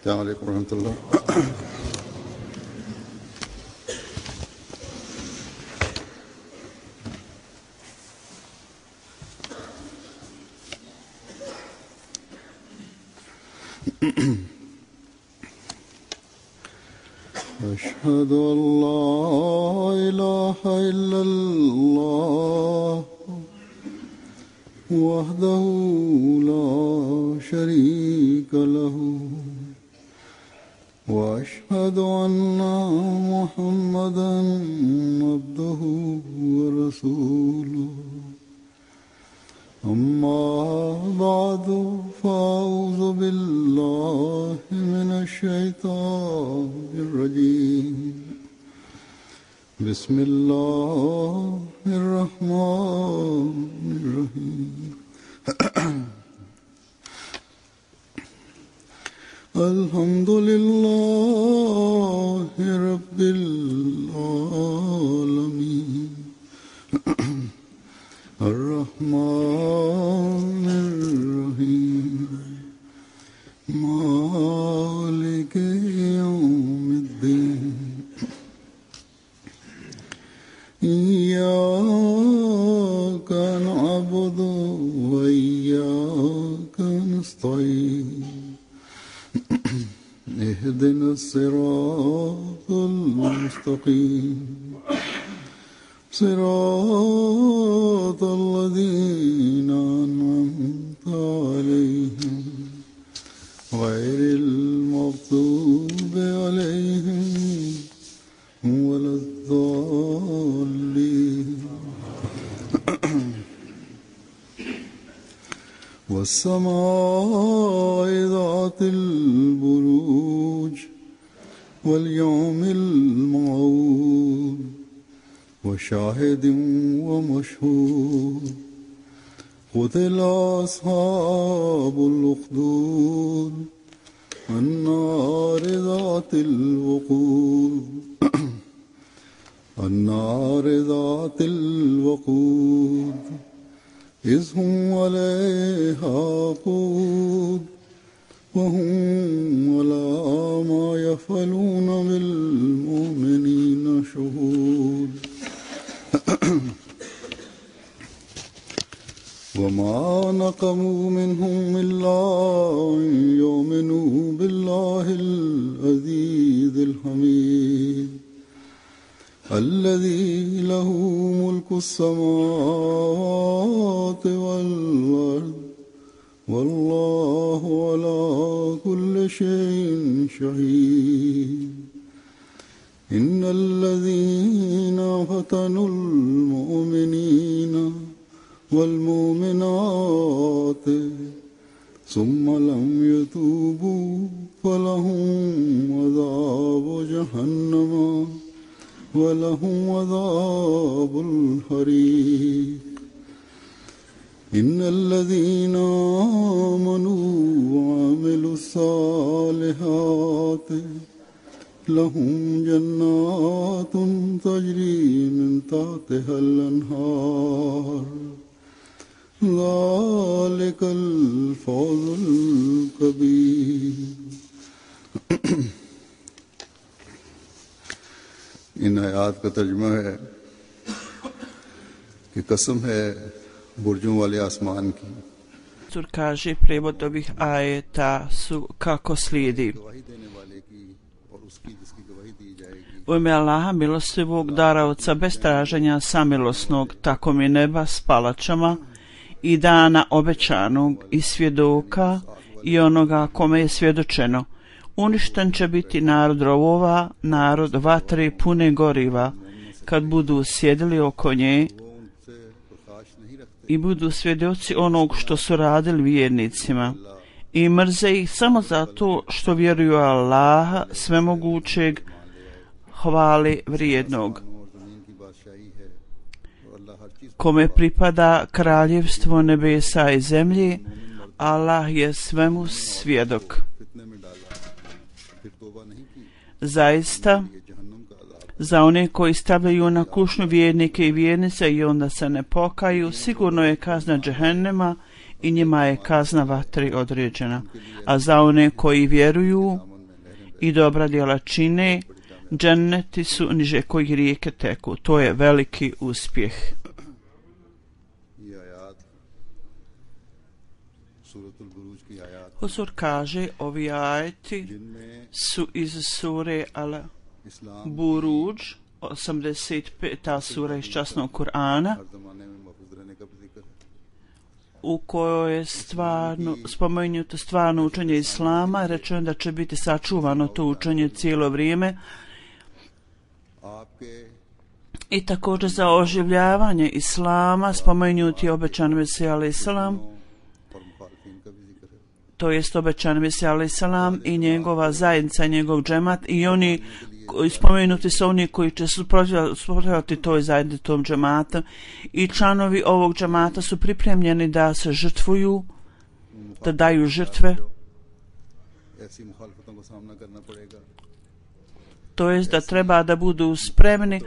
السلام عليكم ورحمة الله. أشهد أن لا إله إلا الله وحده لا شريك له وأشهد أن محمدا عبده ورسوله أما بعد فأعوذ بالله من الشيطان الرجيم بسم الله الرحمن الرحيم الحمد لله رب العالمين الرحمن الرحيم مالك يوم الدين إياك نعبد وإياك نستعين اهدنا الصراط المستقيم صراط الذين أنعمت عليهم غير المغضوب عليهم ولا الضالين والسماء ذات البروج واليوم الموعود وشاهد ومشهود قتل أصحاب الأخدود النار ذات الوقود النار ذات الوقود إذ هم عليها قود وهم على ما يفعلون بالمؤمنين شهود وما نقموا منهم إلا أن يؤمنوا بالله العزيز الحميد الذي له ملك السماوات والأرض والله على كل شيء شهيد إن الذين فتنوا المؤمنين والمؤمنات ثم لم يتوبوا فلهم عذاب جهنم ولهم عذاب الحريق إن الذين آمنوا وعملوا الصالحات لهم جنات تجري من تحتها الأنهار ذلك الفوز الكبير. इन आयात का तर्जुमा है कि कसम है बुर्जों वाले आसमान की. Kaže prijevod ovih ajeta su kako slijedi. U ime Allaha milostivog, daraoca bez traženja samilosnog, tako mi neba s palačama i dana obećanog i svjedoka i onoga kome je svjedočeno. Uništen će biti narod rovova, narod vatre pune goriva, kad budu sjedili oko nje i budu svjedoci onog što su radili vjernicima i mrze ih samo zato što vjeruju Allaha svemogućeg, hvale vrijednog, kome pripada kraljevstvo nebesa i zemlje. Allah je svemu svjedok. Zaista, za one koji stavljaju na kušnju vjernike i vjernice i onda se ne pokaju, sigurno je kazna džehennema i njima je kazna vatri određena. A za one koji vjeruju i dobra djela čine, dženneti su niže kojih rijeke teku. To je veliki uspjeh. Huzur kaže, ovi ajeti su iz sure Al-Buruđ, 85. sura iz časnog Kur'ana, u kojoj je spomenuto stvarno učenje Islama. Rečeno da će biti sačuvano to učenje cijelo vrijeme i također za oživljavanje Islama spomenuti obećan Mesija alaih salam, to jest obećan Mesija alaih salam i njegova zajednica, njegov džemat, i oni spomenuti su oni koji će suprotstavljati toj zajednici, tom džematu, i članovi ovog džemata su pripremljeni da se žrtvuju, da daju žrtve, to jest da treba da budu spremni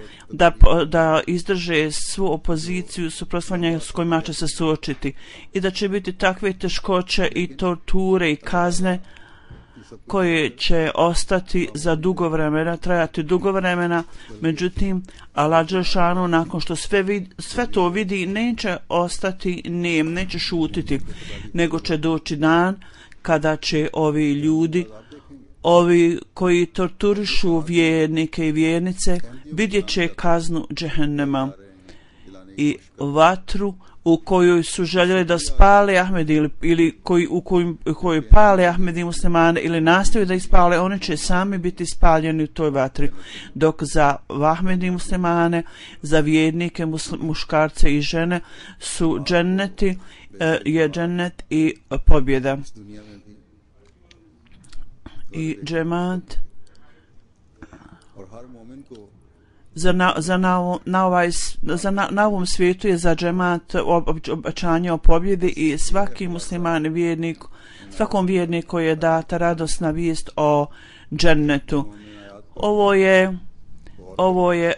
da izdrže svu opoziciju, suprotstavljanja s kojima će se suočiti, i da će biti takve teškoće i torture i kazne koje će ostati za dugo vremena, trajati dugo vremena. Međutim, Allah dželešanu nakon što sve to vidi neće ostati nem, neće šutiti, nego će doći dan kada će ovi ljudi, ovi koji torturišu vjernike i vjernice, vidjet će kaznu džehennema i vatru u kojoj su željeli da spale Ahmedi ili u kojoj pale Ahmedi muslimane ili nastavaju da ispale, oni će sami biti spaljeni u toj vatri, dok za Ahmedi muslimane, za vjernike, muškarce i žene su dženneti, je džennet i pobjeda. I džemat na ovom svijetu je za džemat obećanje o pobjedi, i svaki musliman vjernik, svakom vjerniku je data radosna vijest o džennetu. Ovo je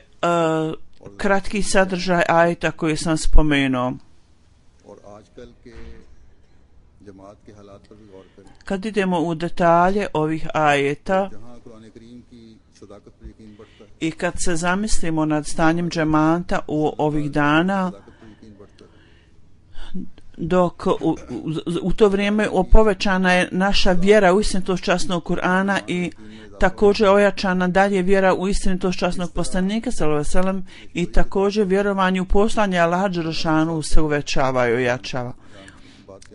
kratki sadržaj ajeta koji sam spomenuo. Kad idemo u detalje ovih ajeta i kad se zamislimo nad stanjem džemata u ovih dana, dok u to vrijeme povećana je naša vjera u istinitost časnog Kur'ana i također ojačana dalje vjera u istinitost časnog poslanika sallallahu alejhi ve sellem, i također vjerovanje u poslanje Allaha dželešanu se uvećava i ojačava.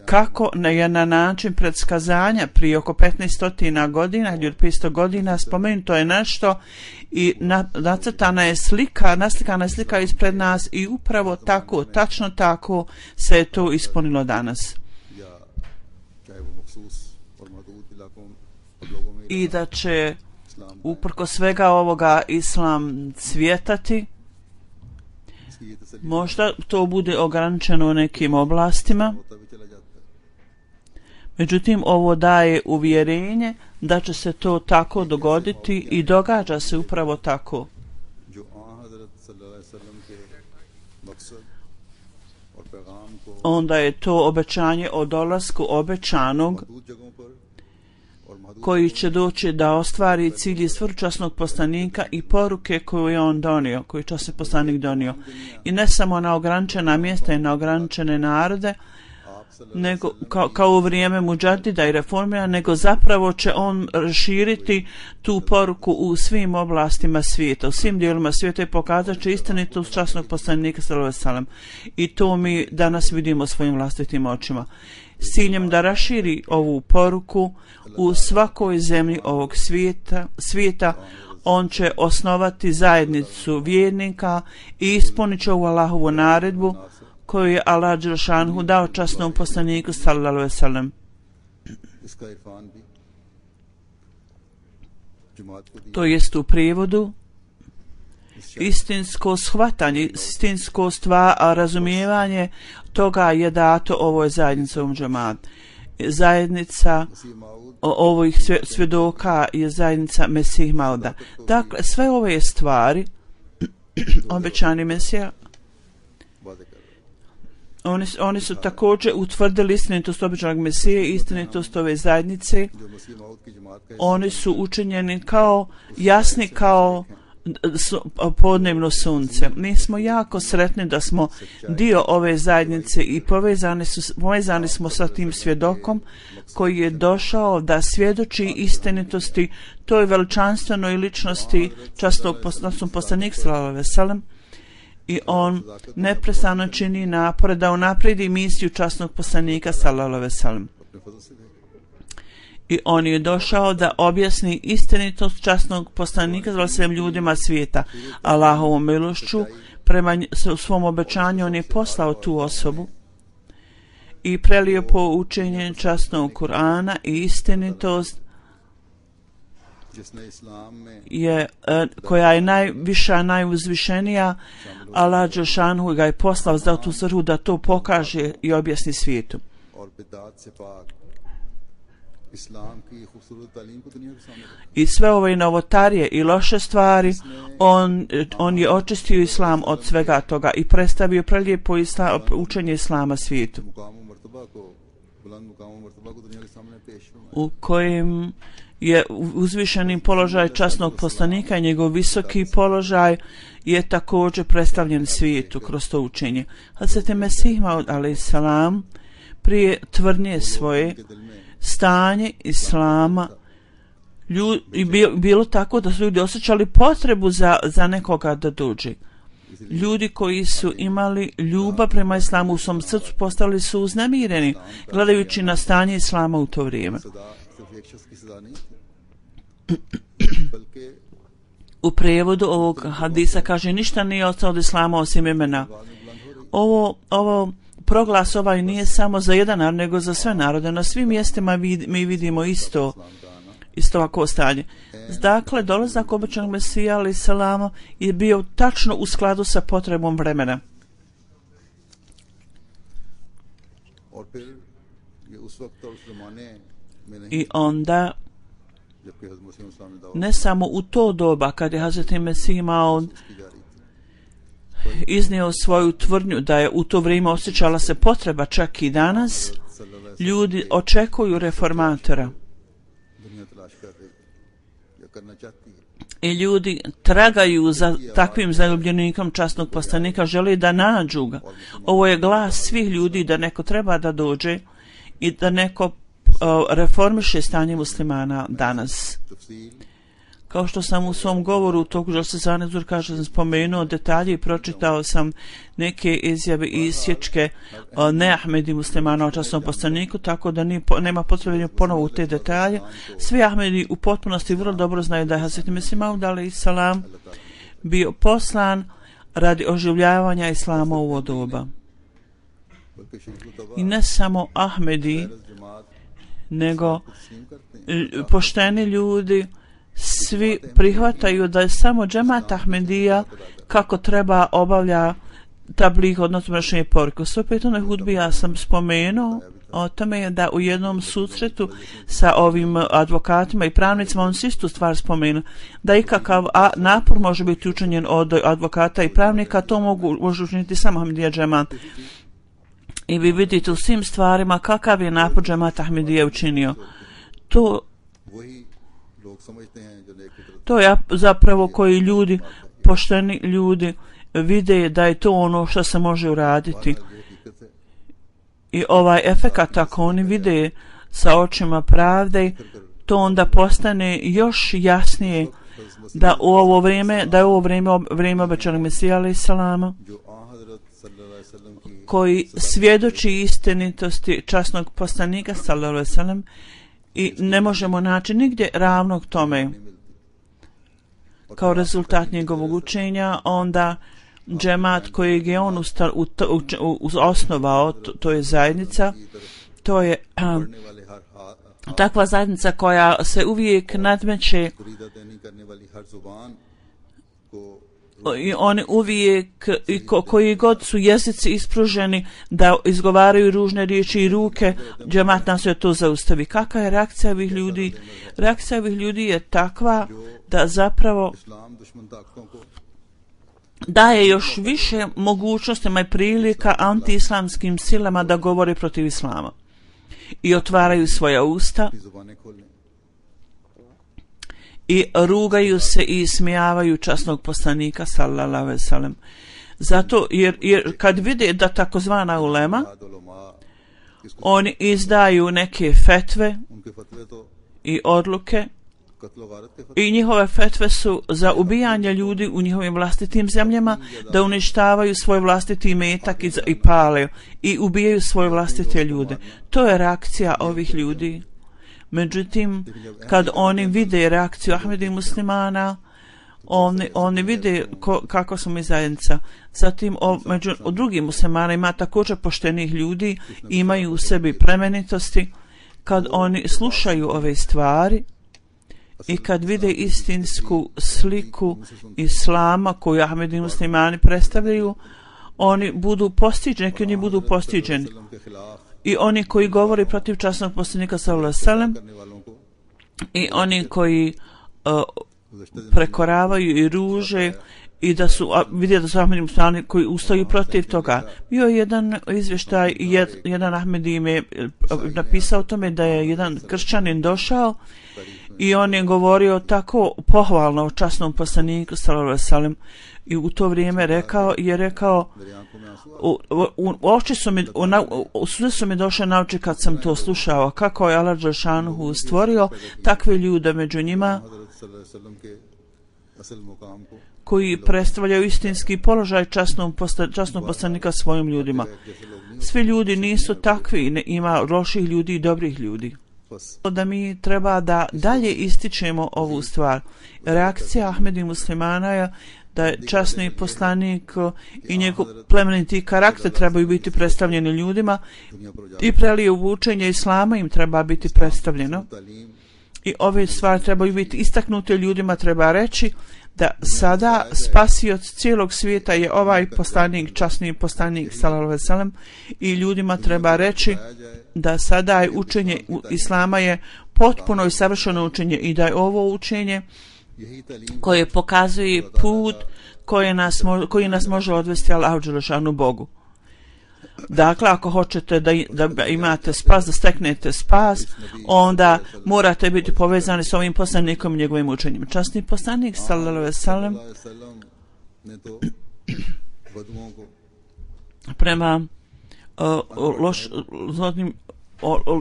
Kako je na način predskazanja prije oko 1500 godina ili 500 godina spomenuto je nešto i naslikana je slika ispred nas, i upravo tako, tačno tako se je to ispunilo danas. I da će uprko svega ovoga Islam cvjetati. Možda to bude ograničeno u nekim oblastima, međutim ovo daje uvjerenje da će se to tako dogoditi i događa se upravo tako. Onda je to obećanje o dolasku obećanog koji će doći da ostvari cilj svrčasnog poslanika i poruke koju je on donio, koju je časni poslanik donio. I ne samo na ograničena mjesta i na ograničene narode, nego kao u vrijeme muđadida i reformira, nego zapravo će on širiti tu poruku u svim oblastima svijeta, u svim dijelima svijeta, i pokazat će istinitost časnog poslanika sallallahu alejhi ve sellem. I to mi danas vidimo svojim vlastitim očima. S ciljem da raširi ovu poruku u svakoj zemlji ovog svijeta, on će osnovati zajednicu vjernika i ispunit će ovu Allahovu naredbu koju je Allah dželešanu dao časnom poslaniku sallallahu alejhi ve sellem. To jest u prijevodu istinsko shvatanje, istinsko razumijevanje toga je dato ovoj zajednici, ovom džematu. Zajednica ovih svjedoka je zajednica Mesih Mauda. Dakle, sve ove stvari obećani Mesija Oni su također utvrdili istinitost obećanog Mesije, istinitost ove zajednice. Oni su učinjeni kao jasni kao podnevno sunce. Mi smo jako sretni da smo dio ove zajednice i povezani smo sa tim svjedokom koji je došao da svjedoči istinitosti toj veličanstvenoj ličnosti časnog poslanika sallallahu alejhi ve sellem. I on neprestano čini napore da unaprijedi misiju časnog poslanika sallallahu alejhi ve sellem. I on je došao da objasni istinitost časnog poslanika sallallahu alejhi ve sellem ljudima svijeta. Allahovom milošću prema svom obećanju on je poslao tu osobu i prelio poučenje časnog Kur'ana i istinitost koja je najviša, najuzvišenija. Allah dželešanu ga je poslao za tu svrhu da to pokaže i objasni svijetu. I sve ove novotarije i loše stvari on je očistio islam od svega toga i predstavio prelijepo učenje islama svijetu, u kojem je uzvišeni položaj časnog poslanika i njegov visoki položaj je također predstavljen svijetu kroz to učenje. Hazreti Mesih Maud alejselam prije tvrdnje svoje stanje islama bilo tako da su ljudi osjećali potrebu za nekoga da dođe. Ljudi koji su imali ljubav prema islamu u svom srcu postali su uznemireni gledajući na stanje islama u to vrijeme. U prijevodu ovog hadisa kaže: ništa nije ostalo od islama osim imena. Ovo proglas ovaj nije samo za jedan narod, nego za sve narode. Na svim mjestima mi vidimo isto ovako stanje. Dakle, dolazak obećanog Mesija alejhi selam je bio tačno u skladu sa potrebom vremena. I onda ne samo u to doba kad je Hazreti Mesih Maud iznio svoju tvrdnju da je u to vrijeme osjećala se potreba, čak i danas ljudi očekuju reformatora i ljudi tragaju za takvim zaljubljenikom časnog poslanika, žele da nađu ga. Ovo je glas svih ljudi da neko treba da dođe i da neko reformiše stanje muslimana danas. Kao što sam u svom govoru u toku Želsezane Zur kaže, sam spomenuo detalje i pročitao sam neke izjave i isječke neahmedi muslimana o časnom poslaniku, tako da nema potrebe ponovo u te detalje. Svi Ahmedi u potpunosti vrlo dobro znaju da je Hazreti Mesih Maud alejselam bio poslan radi oživljavanja islama u ovo doba. I ne samo Ahmedi, nego pošteni ljudi svi prihvataju da je samo džemat Ahmedija kako treba obavlja tabligh, odnosno prenošenje poruke. U svojoj petoj hudbi ja sam spomenuo o tome je da u jednom susretu sa ovim advokatima i pravnicima on si istu stvar spomenuo, da ikakav napor može biti učinjen od advokata i pravnika, to može učiniti samo Ahmedija džemat. I vi vidite u svim stvarima kakav je napor džemat Ahmedija učinio. To je zapravo koji ljudi, pošteni ljudi, vide da je to ono što se može uraditi. I ovaj efekat, ako oni vide sa očima pravde, to onda postane još jasnije da u ovo vrijeme, da je ovo vrijeme obećanog Mesija alejselama, koji svjedoči istinitosti časnog poslanika sallallahu alejhi ve sellem, i ne možemo naći nigdje ravnog tome. Kao rezultat njegovog učenja, onda džemat kojeg je on osnovao, to je zajednica, to je takva zajednica koja se uvijek nadmeće i oni uvijek, koji god su jezici ispruženi da izgovaraju ružne riječi i ruke, džemat nas je to zaustavi. Kakva je reakcija ovih ljudi? Reakcija ovih ljudi je takva da zapravo daje još više mogućnostima i prilika antiislamskim silama da govore protiv islama i otvaraju svoja usta i rugaju se i ismijavaju časnog poslanika sallallahu alejhi ve sellem. Zato jer kad vide da takozvana ulema oni izdaju neke fetve i odluke i njihove fetve su za ubijanje ljudi u njihovim vlastitim zemljama, da uništavaju svoj vlastiti imetak i pale i ubijaju svoje vlastite ljude. To je reakcija ovih ljudi. Međutim, kad oni vide reakciju Ahmedi muslimana, oni vide kako smo mi zajednica. Zatim među drugim muslimana ima također poštenih ljudi, imaju u sebi plemenitosti. Kad oni slušaju ove stvari i kad vide istinsku sliku islama koju Ahmedi muslimani predstavljaju, oni budu postiđeni, neki oni budu postiđeni. I oni koji govori protiv časnog poslanika sallallahu alejhi ve sellem i oni koji prekoravaju i ruže i da su vidjeli da su Ahmedi muslimani koji ustaju protiv toga. Bio je jedan izvještaj, jedan Ahmedi im je napisao o tome da je jedan kršćanin došao i on je govorio tako pohvalno o časnom poslaniku sallallahu alejhi ve sellem i u to vrijeme rekao suze su mi došle na oči kad sam to slušao, kako je Allah dželšanuhu stvorio takve ljude među njima koji predstavljaju istinski položaj časnog poslanika svojim ljudima. Svi ljudi nisu takvi, ima loših ljudi i dobrih ljudi. Da mi treba da dalje ističemo ovu stvar. Reakcija Ahmedi muslimana je da je časni poslanik i njegov plemeniti karakter trebaju biti predstavljeni ljudima i prelije učenje islama im treba biti predstavljeno. I ove stvari trebaju biti istaknute ljudima, treba reći da sada spasioc cijelog svijeta je ovaj poslanik, časni poslanik sallallahu alejhi ve sellem i ljudima treba reći da sada je učenje islama je potpuno i savršeno učenje i da je ovo učenje koje pokazuje put koji nas može odvesti Allahu dželešanu Bogu. Dakle, ako hoćete da imate spas, da steknete spas, onda morate biti povezani s ovim poslanikom i njegovim učenjem. Časni poslanik sallallahu alejhi ve sellem prema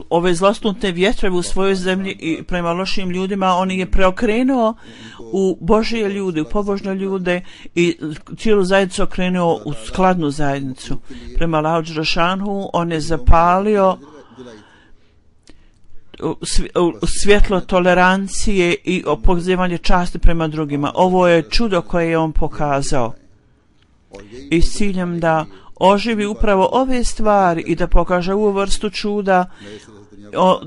ove zlostunte vjetrove u svojoj zemlji i prema lošim ljudima, on je preokrenuo u Božije ljude, u pobožne ljude i cijelu zajednicu okrenuo u skladnu zajednicu. Prema Allahu dželešanu on je zapalio svjetlo tolerancije i pokazivanje časti prema drugima. Ovo je čudo koje je on pokazao i s ciljem da oživi upravo ove stvari i da pokaže ovu vrstu čuda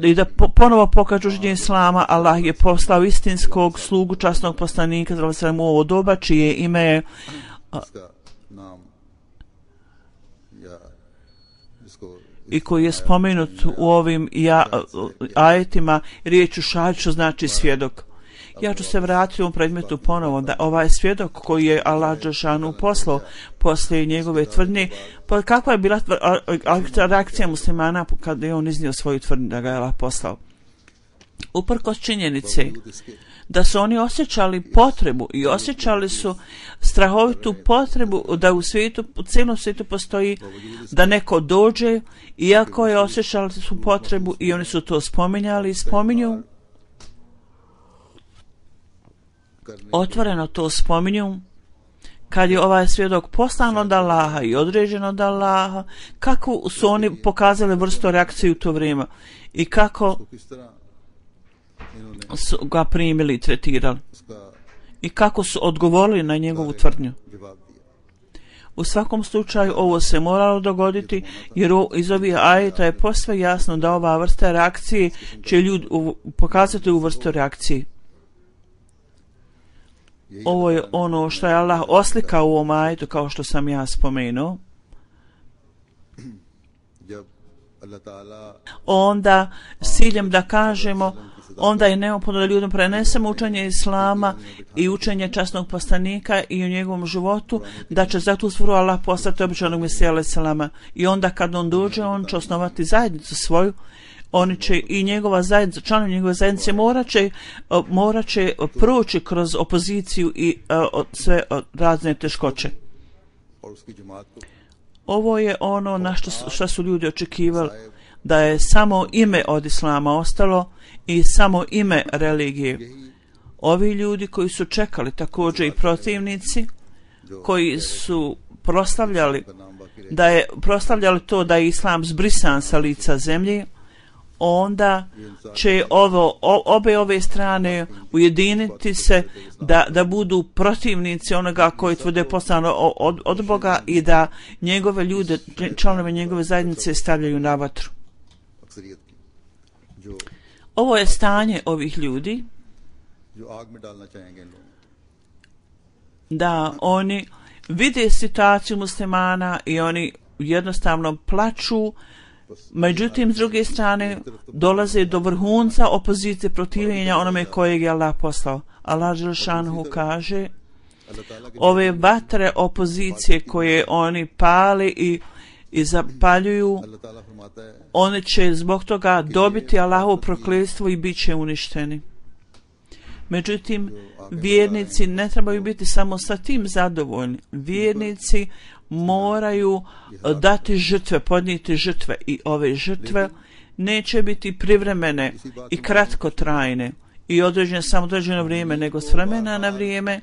i da ponovo pokaže učenje islama. Allah je poslao istinskog slugu časnog poslanika u ovo doba čije ime je i koji je spomenut u ovim ajetima riječu šahid, što znači svjedok. Ja ću se vratiti u ovom predmetu ponovo, da ovaj svjedok koji je Allah dželešanu poslao poslije njegove tvrdnje, pa kakva je bila reakcija muslimana kada je on iznio svoju tvrdnju da ga je Allah poslao? Uprkos činjenice da su oni osjećali potrebu i osjećali su strahovitu potrebu da u cijelom svijetu postoji da neko dođe, iako je osjećali su potrebu i oni su to spominjali i spominju, otvoreno to spominju, kad je ovaj svjedok poslan od Allaha i određen od Allaha, kako su oni pokazali vrstu reakcije u to vrijeme i kako su ga primili i tretirali i kako su odgovorili na njegovu tvrdnju. U svakom slučaju ovo se moralo dogoditi, jer iz ovih ajeta je posve jasno da ova vrsta reakcije će ljudi pokazati u vrstu reakcije. Ovo je ono što je Allah oslikao u ovom ajetu, kao što sam ja spomenuo. Onda s ciljem da kažemo onda je neophodno da ljudima prenesemo učenje Islama i učenje časnog poslanika i u njegovom životu, da će za tu svrhu Allah poslati običanog Mesija alejhi selama. I onda kad on dođe, on će osnovati zajednicu svoju. Oni će i njegova zajednica, članovi njegove zajednice morat će proći kroz opoziciju i sve razne teškoće. Ovo je ono na što su ljudi očekivali, da je samo ime od Islama ostalo i samo ime religije. Ovi ljudi koji su čekali, također i protivnici, koji su proslavljali to da je Islam zbrisan sa lica zemlje, onda će obe ove strane ujediniti se da budu protivnici onoga koji tvrde poslano od Boga i da njegove ljude, članove njegove zajednice stavljaju na vatru. Ovo je stanje ovih ljudi, da oni vide situaciju muslimana i oni jednostavno plaču. Međutim, s druge strane, dolaze do vrhunca opozicije protivljenja onome kojeg je Allah poslao. Allah dželešanohu kaže, ove vatre opozicije koje oni pali i zapaljuju, oni će zbog toga dobiti Allahovo prokletstvo i bit će uništeni. Međutim, vjernici ne trebaju biti samo sa tim zadovoljni. Vjernici moraju dati žrtve, podnijeti žrtve, i ove žrtve neće biti privremene i kratkotrajne i određene samo određeno vrijeme, nego s vremena na vrijeme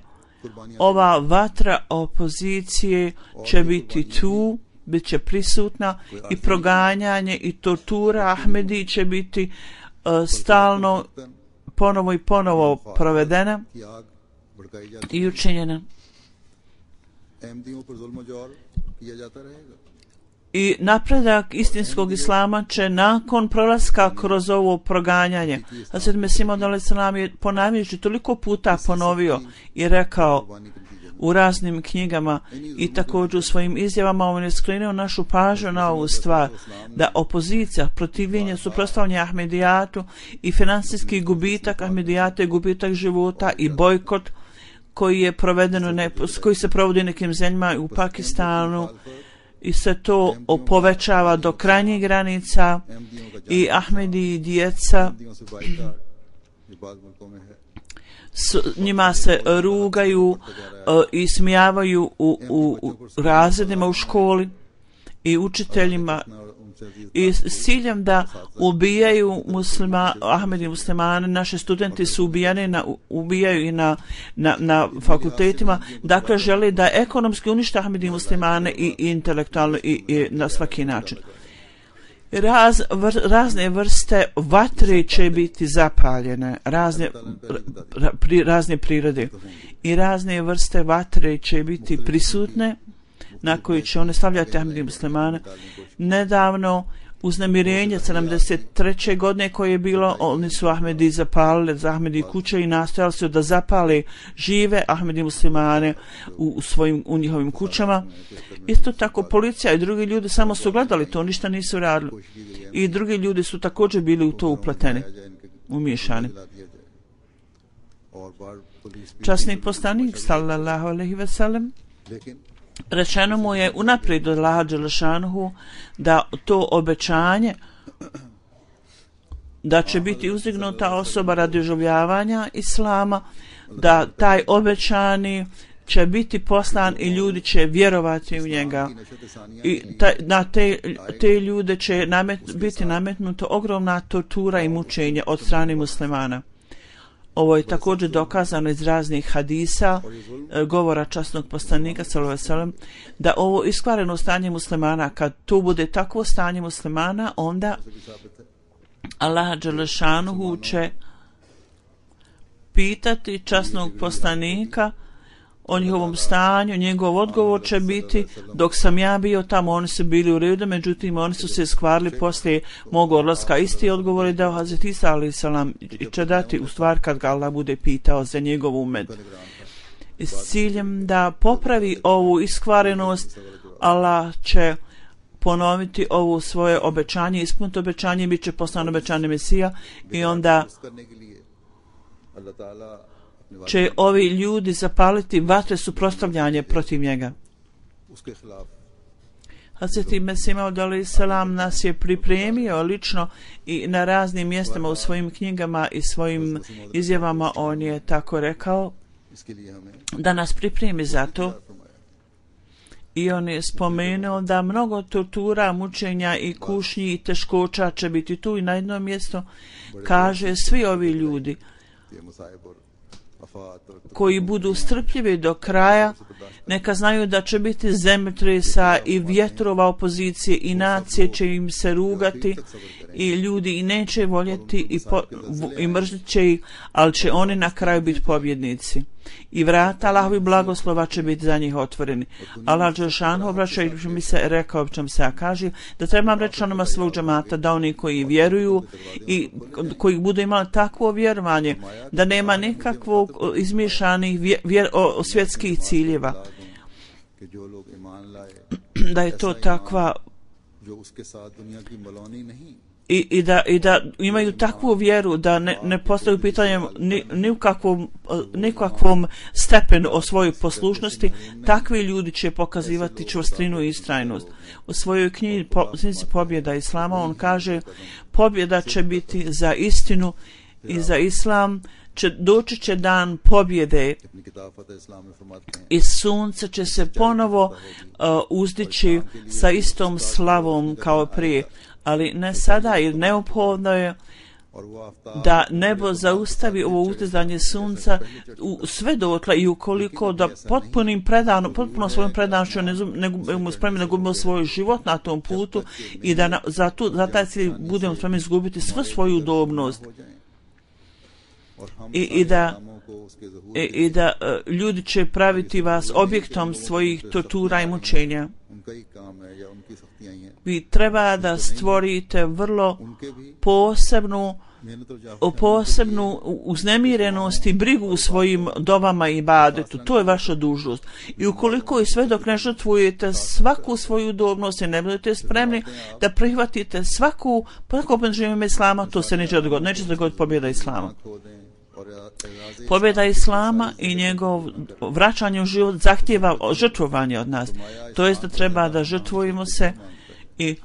ova vatra opozicije će biti tu, bit će prisutna, i proganjanje i tortura Ahmedi će biti stalno ponovo i ponovo provedena i učinjena. I napredak istinskog Islama će nakon prolaska kroz ovo proganjanje. Hazret Mesih Maud alejhi selam je ponavljajući toliko puta ponovio i rekao u raznim knjigama i također u svojim izjavama, on je skrenuo našu pažnju na ovu stvar, da opozicija, protivljenje, suprotstavljanje Ahmedijatu i financijski gubitak Ahmedijata i gubitak života i bojkot koji je koji se provodi nekim zemljama u Pakistanu, i se to povećava do krajnjih granica, i Ahmedi i djeca njima se rugaju i smijavaju u razredima u školi i učiteljima, i s ciljem da ubijaju Ahmedi muslimane. Naši studenti su ubijaju i na fakultetima, dakle žele da ekonomski unište Ahmedi muslimane i intelektualno i na svaki način. Razne vrste vatre će biti zapaljene, razne prirode, i razne vrste vatre će biti prisutne na koji će one stavljati Ahmedi muslimane. Nedavno uznemirenje 73. godine koje je bilo, oni su Ahmedi zapalili za Ahmedi kuće i nastojali su da zapale žive Ahmedi muslimane u njihovim kućama. Isto tako policija i drugi ljudi samo su gledali to, ništa nisu radili, i drugi ljudi su također bili u to upleteni, umiješani. Časni poslanik sallallahu alejhi ve sellem, rečeno mu je unaprijed od Allaha dželešanohu da to obećanje da će biti uzdignuta osoba radi oživljavanja Islama, da taj obećani će biti poslan i ljudi će vjerovati u njega, i na te ljude će biti nametnuta ogromna tortura i mučenje od strane muslimana. Ovo je također dokazano iz raznih hadisa, govora časnog poslanika sallallahu alejhi ve sellem, da ovo iskvareno stanje muslimana, kad to bude takvo stanje muslimana, onda Allah dželešanuhu će pitati časnog poslanika o njihovom stanju. Njegov odgovor će biti: dok sam ja bio tamo, oni su bili u redu, međutim oni su se skvarili poslije mog odlaska. Isti odgovor je dao Hazret Isa alejhi selam i će dati u stvar kad ga Allah bude pitao za njegov umet. S ciljem da popravi ovu iskvarenost, Allah će ponoviti ovo svoje obećanje, ispuniti obećanje, bit će poslan obećani Mesija i onda će ovi ljudi zapaliti vatre suprotstavljanje protiv njega. Hazreti Mesih Maud alejhi selam nas je pripremio lično i na raznim mjestima u svojim knjigama i svojim izjavama. On je tako rekao da nas pripremi za to. I on je spomenuo da mnogo tortura, mučenja i kušnji i teškoća će biti tu, i na jednom mjestu kaže svi ovi ljudi koji budu strpljivi do kraja, neka znaju da će biti zemljotresa i vjetrova opozicije i nacije će im se rugati i ljudi i neće voljeti i mrzit će ih, ali će oni na kraju biti pobjednici. I vrata Allahovi blagoslova će biti za njih otvoreni. Allah dželešanu obraćajući mi se rekao, čem se ja kaže, da trebam reći članima svog džemata da oni koji vjeruju i koji budu imali takvo vjerovanje da nema nikakvog izmišljanih svjetskih ciljeva, da je to takva i da imaju takvu vjeru da ne postavljaju pitanje ni u kakvom stepenu o svojoj poslušnosti. Takvi ljudi će pokazivati čvrstinu i istrajnost. U svojoj knjizi Pobjeda Islama on kaže, pobjeda će biti za istinu i za Islam. Doći će dan pobjede i sunce će se ponovo uzdići sa istom slavom kao prije, ali ne sada, jer neophodno je da nebo zaustavi ovo utezanje sunca sve dotle, i ukoliko da potpuno svojom predanošću ne budemo spremni da gubimo svoj život na tom putu i da za taj cilj budemo spremni izgubiti svu svoju udobnost. I da ljudi će praviti vas objektom svojih tortura i mučenja. Vi treba da stvorite vrlo posebnu uznemirenost i brigu u svojim dovama i ibadetu. To je vaša dužnost. I ukoliko i sve dok ne žrtvujete svaku svoju udobnost i ne budete spremni da prihvatite svaku poniženje Islama, to se neće dogoditi. Neće se dogoditi pobjeda Islama. Pobjeda Islama i njegov vraćanje u život zahtijeva žrtvovanje od nas. To jest da treba da žrtvujemo se i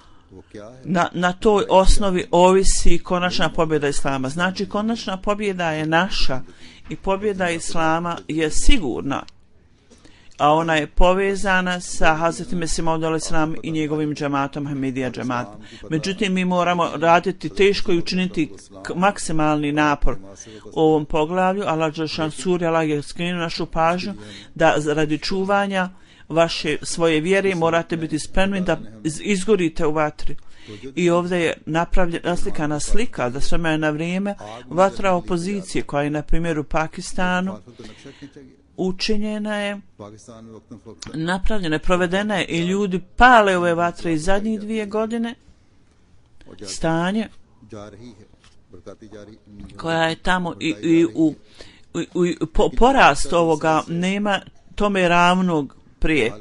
na toj osnovi ovisi konačna pobjeda Islama. Znači, konačna pobjeda je naša i pobjeda Islama je sigurna, a ona je povezana sa Hazretim Mesihom Maud alejhi selam i njegovim džematom, Ahmedija džematom. Međutim, mi moramo raditi teško i učiniti maksimalni napor u ovom poglavlju. Allah dželešanu suri Allah je skrenuo našu pažnju da radi čuvanja svoje vjere morate biti spremni da izgorite u vatri. I ovdje je naslikana slika da s vremena na vrijeme vatra opozicije koja je na primjer u Pakistanu učinjena je, napravljena, provedena je i ljudi pale ove vatre i zadnjih 2 godine. Stanje koja je tamo i porast ovoga nema tome ravnog prije.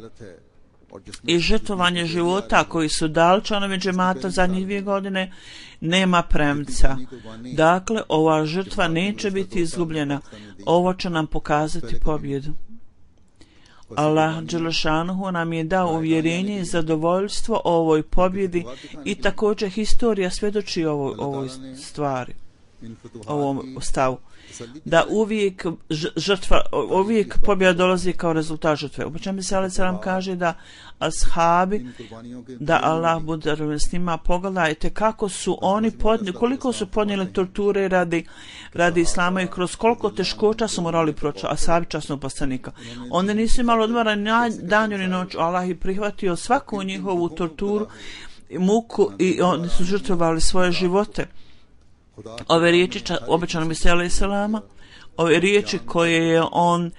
I žrtvovanje života koji su dali članovi džemata zadnjih 2 godine nema premca. Dakle, ova žrtva neće biti izgubljena. Ovo će nam pokazati pobjedu. Allah dželešanuhu nam je dao uvjerenje i zadovoljstvo o ovoj pobjedi i također historija svjedoči ovoj stvari, ovom stavu. Da uvijek pobjeda dolazi kao rezultat žrtve. U počemu se alejhi selam kaže da ashabi, da Allah bude s njima, pogledajte kako su oni koliko su podnijeli torture radi Islama i kroz koliko teškoća su morali proći ashabi časnog poslanika. Oni nisu imali odmora ni danju ni noć. Allah je prihvatio svaku njihovu torturu, muku i oni su žrtvovali svoje živote. Ove riječi obećano Mesija alejhi selama, ove riječi koje je on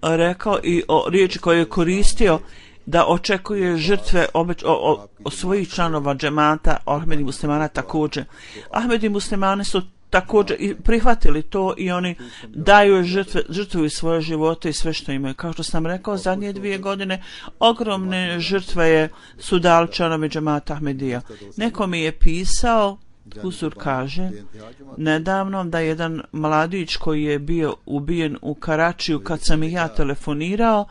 rekao i riječi koje je koristio da očekuje žrtve od svojih članova džemata, Ahmedi muslimana također. Ahmedi muslimani su također i prihvatili to i oni daju žrtvuju svoje živote i sve što imaju. Kao što sam rekao, zadnje 2 godine ogromne žrtve su dali članovi džemata Ahmedija. Neko mi je pisao, Huzur kaže, nedavno da jedan mladić koji je bio ubijen u Karačiju, kad sam i ja telefonirao,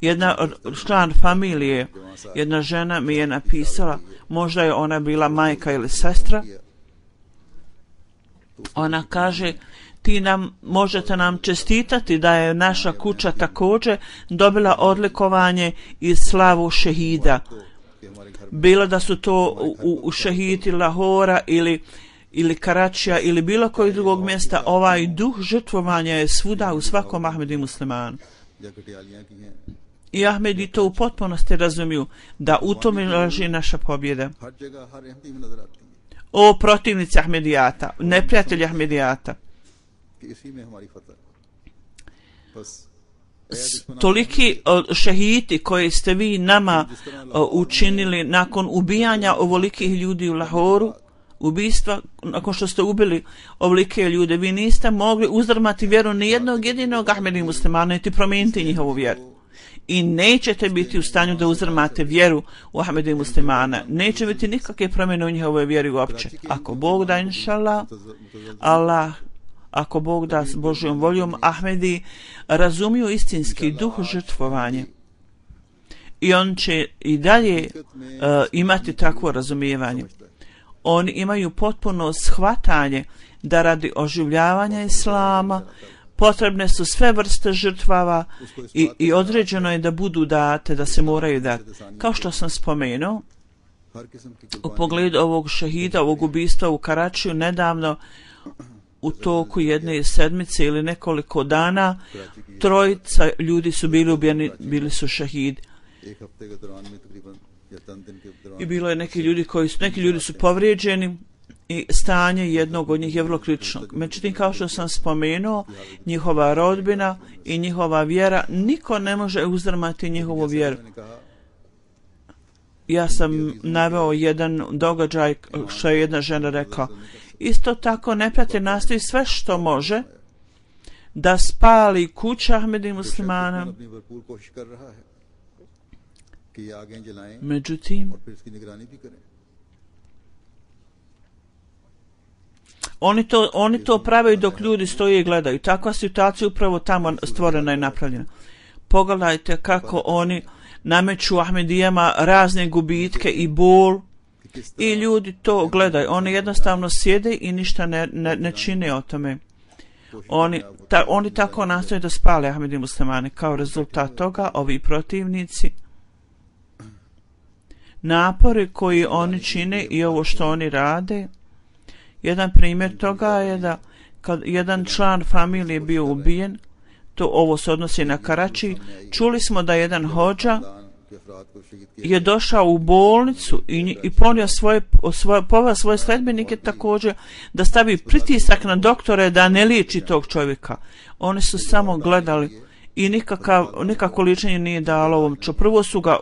jedna član familije, jedna žena mi je napisala, možda je ona bila majka ili sestra, ona kaže, možete nam čestitati da je naša kuća također dobila odlikovanje i slavu šehida. Bilo da su to u šehidi Lahora ili Karačija ili bilo kojeg drugog mjesta, ovaj duh žrtvovanja je svuda u svakom Ahmedi muslimanu. I Ahmedi to u potpunosti razumiju, da u tome leži naša pobjeda. O protivnici Ahmedijata, neprijatelji Ahmedijata. Toliki šehidi koji ste vi nama učinili nakon ubijanja ovolikih ljudi u Lahoru, ubistva, nakon što ste ubili ovolike ljude, vi niste mogli uzdrmati vjeru nijednog jedinog Ahmedi muslimana niti promijeniti njihovu vjeru. I nećete biti u stanju da uzdrmate vjeru u Ahmedi muslimana. Neće biti nikakve promjene u njihovoj vjeri uopće. Ako Bog da, inšallah, ako Bog da s Božjom voljom, Ahmedi razumiju istinski duh žrtvovanja. I on će i dalje imati takvo razumijevanje. Oni imaju potpuno shvatanje da radi oživljavanja Islama potrebne su sve vrste žrtvava i određeno je da budu date, da se moraju dati. Kao što sam spomenuo, u pogledu ovog šehida, ovog ubistva u Karačiju, nedavno u toku jedne sedmice ili nekoliko dana 3 ljudi su bili ubijeni, bili su šehidi. I bilo je neki ljudi su povrijeđeni i stanje jednog od njih je vrlo kritično. Međutim, kao što sam spomenuo, njihova rodbina i njihova vjera, niko ne može uzdrmati njihovu vjeru. Ja sam naveo jedan događaj što je jedna žena rekla. Isto tako neprijatelj nastoji sve što može da spali kuća Ahmedi muslimana. Međutim, oni to prave dok ljudi stoje i gledaju. Takva situacija upravo tamo stvorena i napravljena. Pogledajte kako oni nameću Ahmedijama razne gubitke i bol i ljudi to gledaju. Oni jednostavno sjede i ništa ne čine o tome. Oni tako nastoje da spale Ahmedi muslimane. Kao rezultat toga, ovi protivnici, napori koji oni čine i ovo što oni rade, jedan primjer toga je da kad jedan član familije bio ubijen, ovo se odnosi na Karači, čuli smo da jedan hodža je došao u bolnicu i ponio svoje sledbenike također da stavi pritisak na doktore da ne liječi tog čovjeka. Oni su samo gledali i nikako liječenje nije dalo ovom čo. Prvo su ga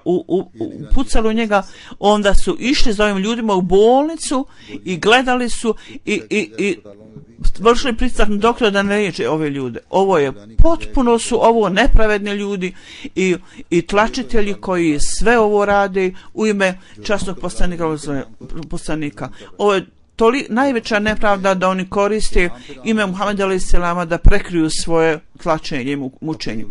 pucali u njega, onda su išli za ovim ljudima u bolnicu i gledali su i vršili pritisak na doktora da ne liječe ove ljude. Potpuno su ovo nepravedni ljudi i tlačitelji koji sve ovo rade u ime časnog poslanika. Ovo je najveća nepravda da oni koriste ime Muhameda alejselama da prekriju svoje tlačenje i mučenje.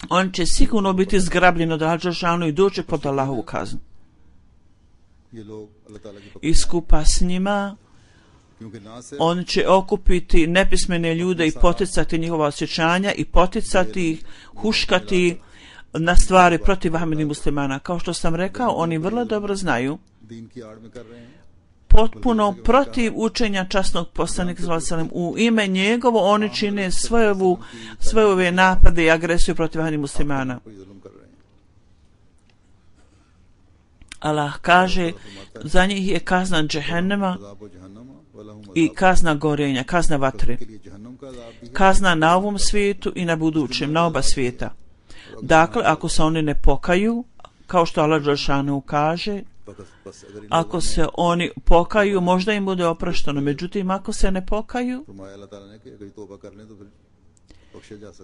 On će sigurno biti zgrabljen od Al-Đelešanu i doći pod Allahovu kaznu. I skupa s njima on će okupiti nepismene ljude i poticati njihova osjećanja i poticati ih, huškati na stvari protiv Ahmedi muslimana. Kao što sam rekao, oni vrlo dobro znaju potpuno protiv učenja časnog poslanika u ime njegovo oni čine sve ove napade i agresiju protiv Ahmedi muslimana. Allah kaže, za njih je kazna džehennema i kazna gorenja, kazna vatre. Kazna na ovom svijetu i na budućem, na oba svijeta. Dakle, ako se oni ne pokaju, kao što Allah Đelešanu kaže, Ako se oni pokaju, možda im bude oprošteno. Međutim, ako se ne pokaju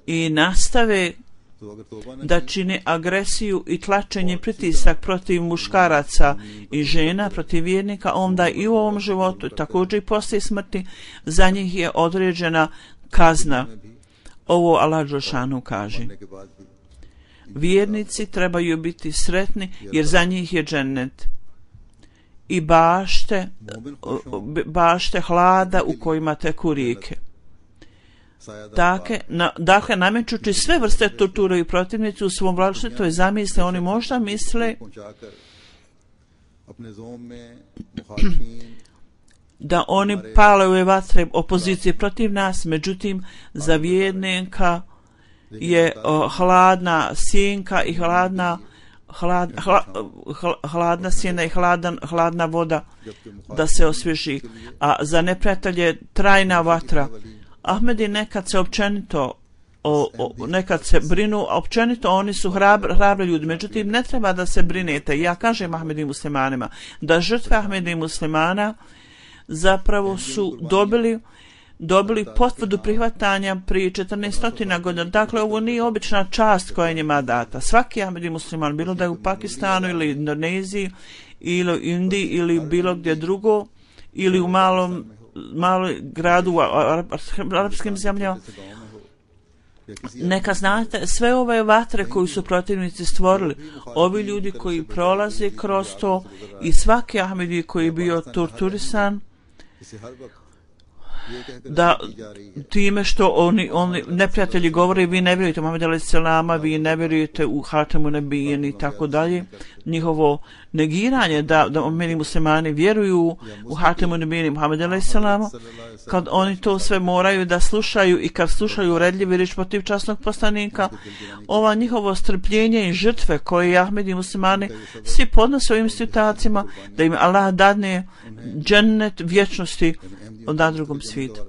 i nastave da čine agresiju i tlačenje pritisak protiv muškaraca i žena, protiv vjernika, onda i u ovom životu, također i poslije smrti, za njih je određena kazna. Ovo Allah dželešanu kaže. Vjernici trebaju biti sretni jer za njih je džennet i bašte hlada u kojima teku rijeke. Dakle, namećući sve vrste torture i protivnici u svom vlastitoj zamisli, oni možda misle da oni pale ove vatre opozicije protiv nas, međutim za vjernika je hladna sjenka i hladna sjena i hladna voda da se osvježi, a za neprijatelje trajna vatra. Ahmedi nekad se općenito nekad se brinu, općenito oni su hrabri ljudi, međutim ne treba da se brinete. Ja kažem Ahmedi muslimanima da žrtve Ahmedi muslimana zapravo su dobili potvrdu prihvatanja prije 1400 godina. Dakle, ovo nije obična čast koja je njima data. Svaki Ahmedi musliman, bilo da je u Pakistanu ili Indoneziji ili u Indiji ili bilo gdje drugo ili u malom gradu u arapskim zemljama, neka znate sve ove vatre koju su protivnici stvorili, ovi ljudi koji prolaze kroz to i svaki Ahmedi koji je bio torturisan, da time što oni neprijatelji govore vi ne vjerujete u Muhameda alejhi selama, vi ne vjerujete u Hatamun Nebiyin i tako dalje, njihovo negiranje da meni muslimani vjeruju u Hatamun Nebiyin i Muhameda alejhi selama, kad oni to sve moraju da slušaju i kad slušaju uredljivi riječ protiv časnog poslanika, ova njihovo strpljenje i žrtve koje Ahmedi muslimani svi podnose ovim situacima, da im Allah dadne džennet vječnosti na drugom svijetu.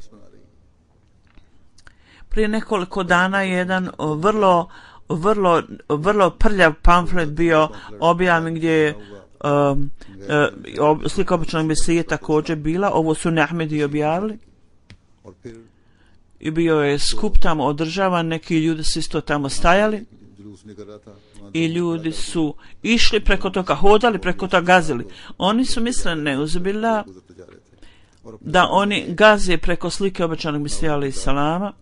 Prije nekoliko dana je jedan vrlo prljav pamflet bio objavljen gdje je slika običnog Mesije također bila. Ovo su Ahmedi objavili i bio je skup tamo održavan, neki ljudi su isto tamo stajali i ljudi su išli preko toga, hodali preko toga, gazili. Oni su mislili neuzbillah da oni gaze preko slike obećanog Mesija alejhi salama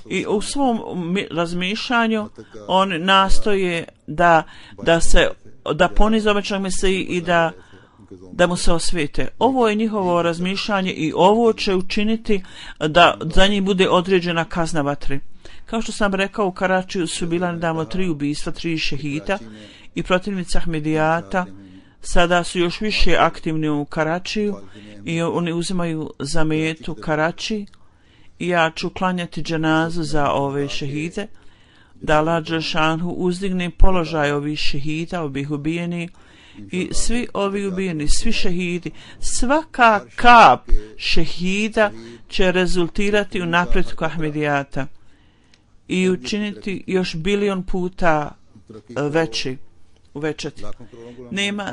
i u svom razmišljanju oni nastoje da ponize obećanog Mesiji i da mu se osvete. Ovo je njihovo razmišljanje i ovo će učiniti da za njih bude određena kazna vatre. Kao što sam rekao, u Karačiju su bila nedavno 3 ubistva, 3 šehita i protivnici Ahmedijata sada su još više aktivni u Karačiju i oni uzimaju za metu Karači i ja ću klanjati dženazu za ove šehide, da Allah dželešanu uzdigne položaj ovih šehida, ovih ubijenih i svi ovi ubijeni, svi šehidi, svaka kap šehida će rezultirati u napretku Ahmedijata i učiniti još bilion puta uvećati. Nema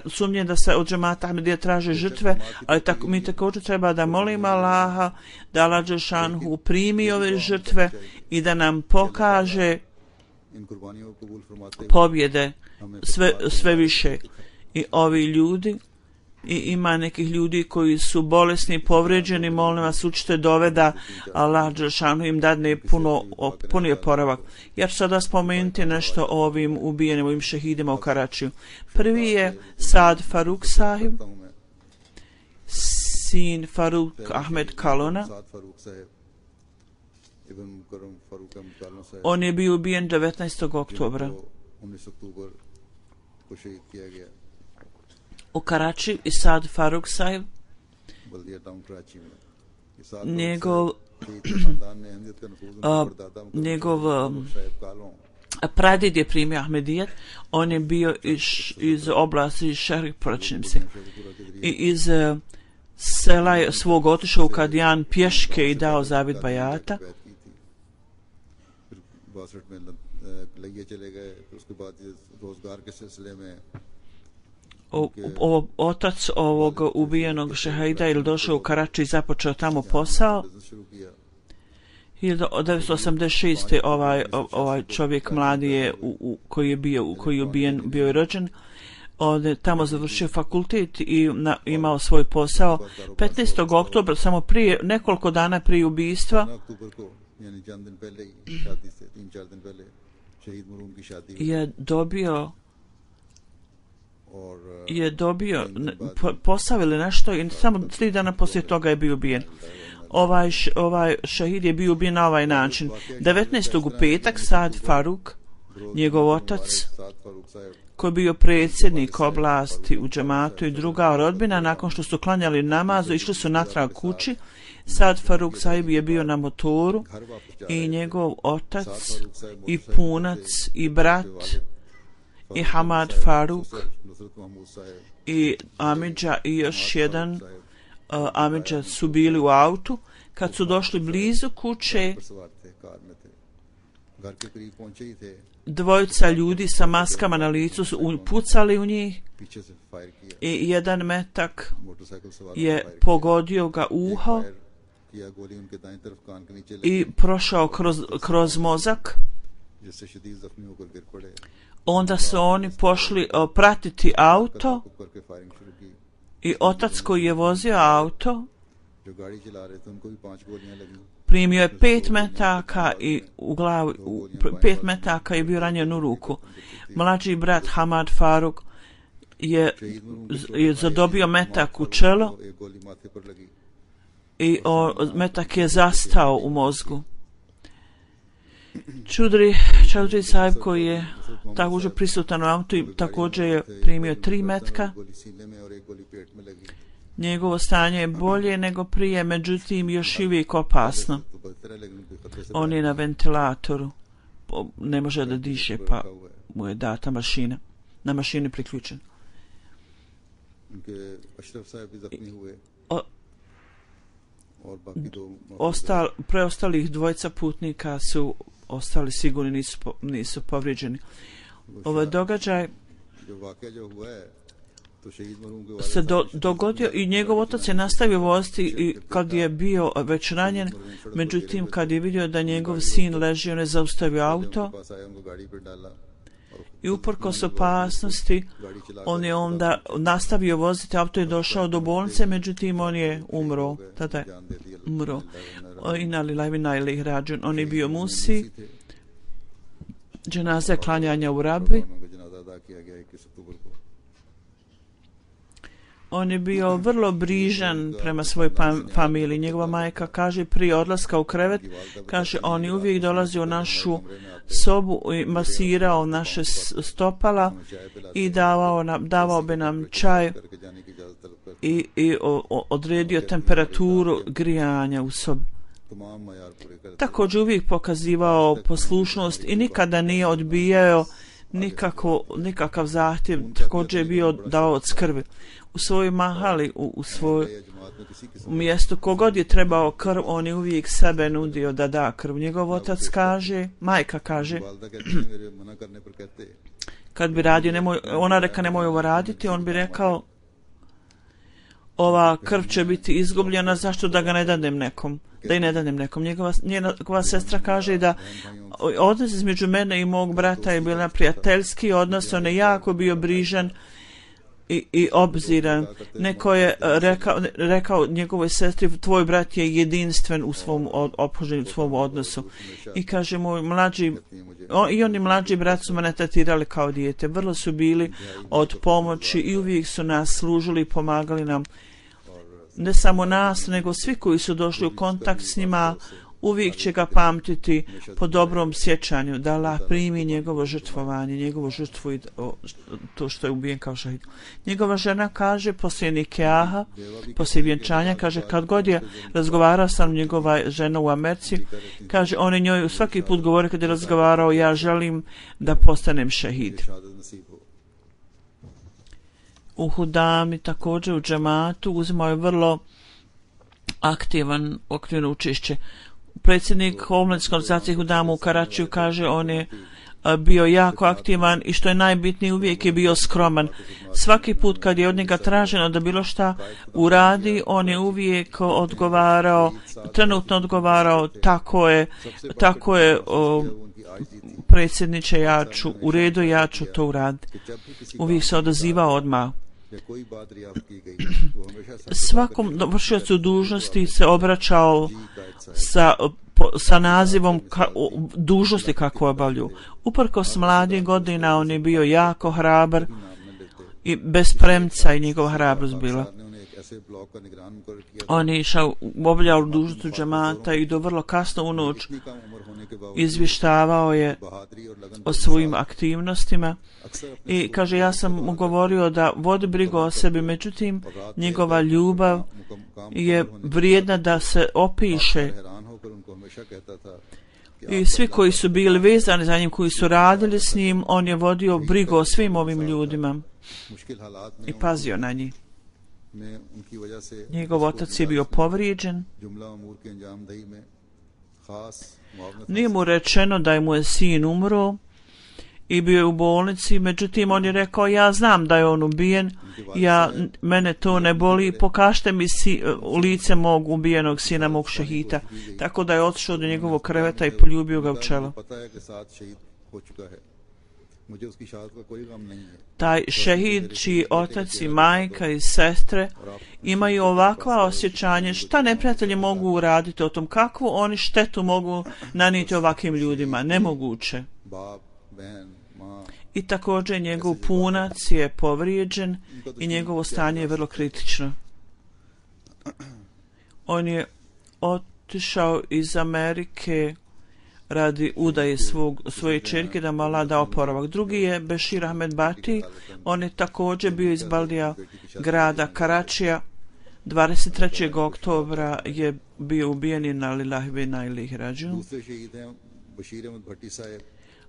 sumnje da se od džemata Ahmedija traže žrtve, ali mi također treba da molimo Allaha da Allah dželešanu primi ove žrtve i da nam pokaže pobjede sve više. I ovi ljudi, i ima nekih ljudi koji su bolesni, povređeni, molim vas učite dove da Allah dželešanu im dadne puni oporavak. Ja ću sada spomenuti nešto o ovim ubijenim, ovim šehidima u Karačiju. Prvi je Saad Faruk sahib, sin Faruk Ahmed Kalona. On je bio ubijen 19. oktobra u Karači. I Saad Faruk sahib, njegov pradjed je primio Ahmedijet. On je bio iz oblasti Šehrih, pročnim se, i iz sela svog otišao u Kadijan pješke i dao zavjet bajata. Otac ovog ubijenog šehida ili došao u Karači i započeo tamo posao. 1986. ovaj čovjek mladi je koji je ubijen bio je rođen. On je tamo završio fakultet i imao svoj posao. 15. oktobra, samo prije nekoliko dana prije ubistva, je dobio posao ili nešto i samo 3 dana poslije toga je bio ubijen. Ovaj šehid je bio ubijen na ovaj način. 19. u petak Saad Faruk, njegov otac, koji je bio predsjednik oblasti u džematu i druga rodbina, nakon što su klanjali namazu, išli su natrag kući. Saad Faruk sahib je bio na motoru i njegov otac i punac i brat i Hamad Faruk i Amidža i još jedan Amidža su bili u autu. Kad su došli blizu kuće, dvojica ljudi sa maskama na licu su pucali u njih i jedan metak je pogodio ga uho i prošao kroz mozak. Onda su oni pošli pratiti auto i otac koji je vozio auto primio je 5 metaka i u glavu 5 metaka je bio ranjen u ruku. Mlađi brat Hamad Faruk je zadobio metak u čelo i metak je zastao u mozgu. Čaudri sahib koji je također prisutan u autu i također je primio 3 metka. Njegovo stanje je bolje nego prije, međutim još uvijek opasno. On je na ventilatoru, ne može da diše, pa mu je data mašina, na mašini priključen. Preostalih dvojica putnika su ostali sigurni, nisu povrijeđeni. Ovaj događaj se dogodio i njegov otac je nastavio voziti i kad je bio već ranjen, međutim kad je vidio da njegov sin leži, on je zaustavio auto i uprkos opasnosti on je onda nastavio voziti, auto je došao do bolnice, međutim on je umro, tada je umro. On je bio musi, dženaze klanjanja u Rabi. On je bio vrlo brižan prema svojoj familiji. Njegova majka kaže prije odlaska u krevet, kaže on je uvijek dolazio u našu sobu i masirao naše stopala i davao bi nam čaj i odredio temperaturu grijanja u sobi. Također uvijek pokazivao poslušnost i nikada nije odbijao nikakav zahtjev, također je bio dao od skrbi. U svojoj mahali, u svoj mjestu, kogod je trebao krv, on je uvijek sebe nudio da da krv. Njegov otac kaže, majka kaže, kad bi radio, ona reka nemoj ovo raditi, on bi rekao, ova krv će biti izgubljena, zašto da ga ne dadem nekom, da i ne dadem nekom. Njegova sestra kaže da odnos između mene i mog brata je bila prijateljski odnos, on je jako bio brižan i obziran. Neko je rekao njegovoj sestri, tvoj brat je jedinstven u svom ophođenju, u svom odnosu. I kaže moj mlađi, i oni mlađi brat su mene tretirali kao dijete. Vrlo su bili od pomoći i uvijek su nas služili i pomagali nam. Ne samo nas, nego svi koji su došli u kontakt s njima, uvijek će ga pamtiti po dobrom sjećanju, da Allah primi njegovo žrtvovanje, njegovu žrtvu i to što je ubijen kao šahid. Njegova žena kaže, poslije nikeaha, poslije vjenčanja, kaže, kad god je razgovarao sam njegova žena u Americi, kaže, on je njoj svaki put govori kad je razgovarao, ja želim da postanem šahid. U Hudami, također u džematu, uzimao je vrlo aktivno učešće. Predsjednik omladinske organizacije Hudama u Karačiju kaže, on je bio jako aktivan i što je najbitnije uvijek je bio skroman. Svaki put kad je od njega traženo da bilo šta uradi, on je uvijek odgovarao, trenutno odgovarao, tako je predsjedniče, u redu, ja ću to uraditi. Uvijek se odazivao odmah. Svakom vršiocu dužnosti se obraćao sa nazivom dužnosti kako obavlju. Uprkos mladih godina on je bio jako hrabar i bez premca i njegova hrabrost bila. On je obavljao dužnost džemata i do vrlo kasno u noć izvještavao je o svojim aktivnostima i kaže, ja sam mu govorio da vodi brigu o sebi, međutim njegova ljubav je vrijedna da se opiše i svi koji su bili vezani za njim, koji su radili s njim, on je vodio brigu o svim ovim ljudima i pazio na njih. Njegov otac je bio povrijeđen. Nije mu rečeno da mu je sin umro i bio je u bolnici, međutim on je rekao, ja znam da je on ubijen, mene to ne boli, pokažite mi u lice mog ubijenog sina, mog šehita. Tako da je otišao do njegovog kreveta i poljubio ga u čelo. Taj šehid čiji otac i majka i sestre imaju ovakva osjećanje šta neprijatelji mogu uraditi o tom, kakvu oni štetu mogu nanijeti ovakvim ljudima, nemoguće. I također njegov punac je povrijeđen i njegovo stanje je vrlo kritično. On je otišao iz Amerike radi udaje svoje čerke da mu Allah da oporavak. Drugi je Bešir Ahmed Bati, on je također bio iz Baldija grada Karačija. 23. oktobra je bio ubijen na lillahi ve inna ilaihi rađiun.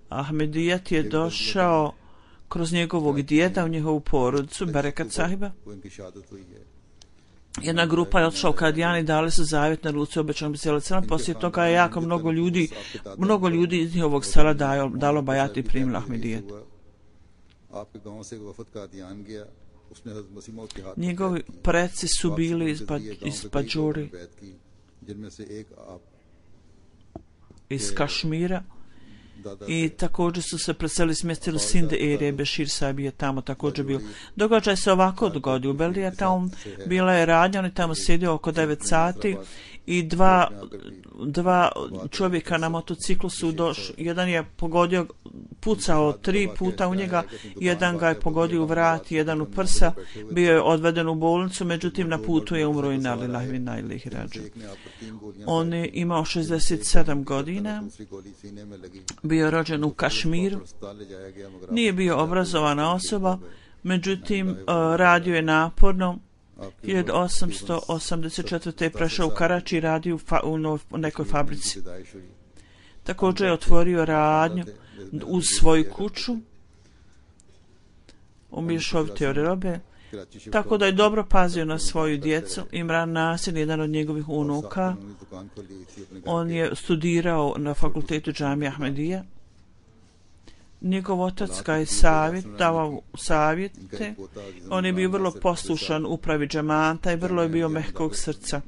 Ahmedijat je došao kroz njegovog djeda u njegovu porodicu, Berekat sahiba. Jedna grupa je otišla u Kadijani, dali su zavjet na ruci obećanom bi sjela cela. Poslije toga je jako mnogo ljudi iz njihovog sela dalo bajati i primilo Ahmedijat. Njegovi preci su bili iz Bajuri, iz Kašmira i također su se preselili, smjestili u Sinde erije. Bešir Sahib je tamo također bio. Događaj se ovako dogodio. U Beldija tamo bila je radnja, on je tamo sjedio oko 9 sati i dva čovjeka na motociklu su došli. Jedan je pogodio, pucao 3 puta u njega, jedan ga je pogodio u vrat, jedan u prsa, bio je odveden u bolnicu, međutim na putu je umro i na lillahi ve inna ilaihi rađiun. On je imao 67 godina, bio rođen u Kašmiru, nije bio obrazovana osoba, međutim radio je naporno. 1884. je prešao u Karači i radio u nekoj fabrici. Također je otvorio radnju uz svoju kuću u mješovite robe, tako da je dobro pazio na svoju djecu. Imran Nasir, jedan od njegovih unuka, on je studirao na fakultetu Džamija Ahmedija. Njegov otac ga je davao savjete, on je bio vrlo poslušan upravi džemata i vrlo je bio mehkog srca.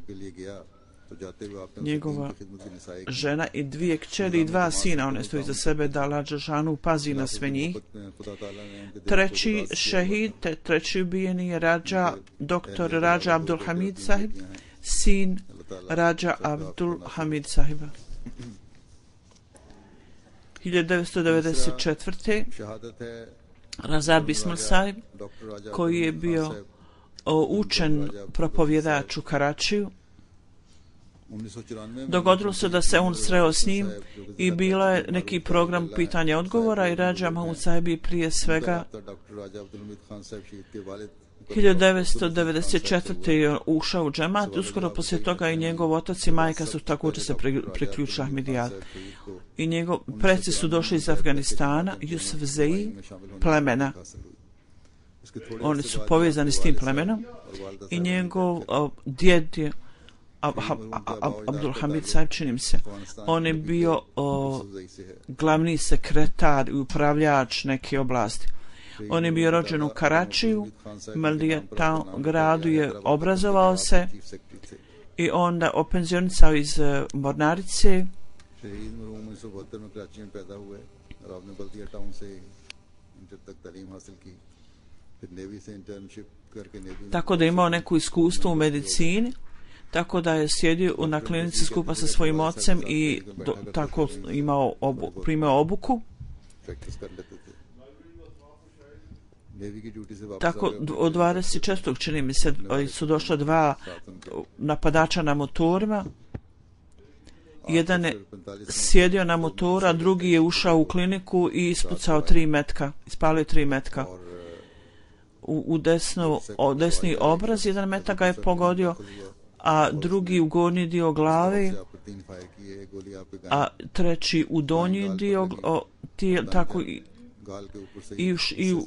Njegova žena i 2 kćeri i 2 sina, one stoji za sebe da Allah dželešanu pazi na sve njih. Treći šehid, treći ubijeni je doktor Rađa Abdul Hamid Sahib, sin Rađa Abdul Hamid Sahiba. 1994. Raza Bismil Sahib, koji je bio učen propovjedač u Karačiju, dogodilo se da se on sreo s njim i bila je neki program pitanja odgovora i Rađa Mahmud Sahib je prije svega 1994. je ušao u džemat, uskoro poslije toga i njegov otac i majka su također se priključili Ahmedijat. I njegov preci su došli iz Afganistana, Jusuf Zei, plemena. Oni su povezani s tim plemenom i njegov djed je Abdul Hamid Saib, činim se. On je bio glavni sekretar i upravljač neke oblasti. On je bio rođen u Karačiju, Maldijatam gradu, je obrazovao se i onda openzionicao iz mornarice. Tako da je imao neko iskustvo u medicini, tako da je sjedio na klinici skupa sa svojim ocem i tako primao obuku. Tako od 24. čini mi se su došla dva napadača na motorima. Jedan je sjedio na motora, drugi je ušao u kliniku i ispucao 3 metka, ispalio 3 metka. U desni obraz, jedan metak ga je pogodio, a drugi u gornji dio glave, a treći u donji dio, tako i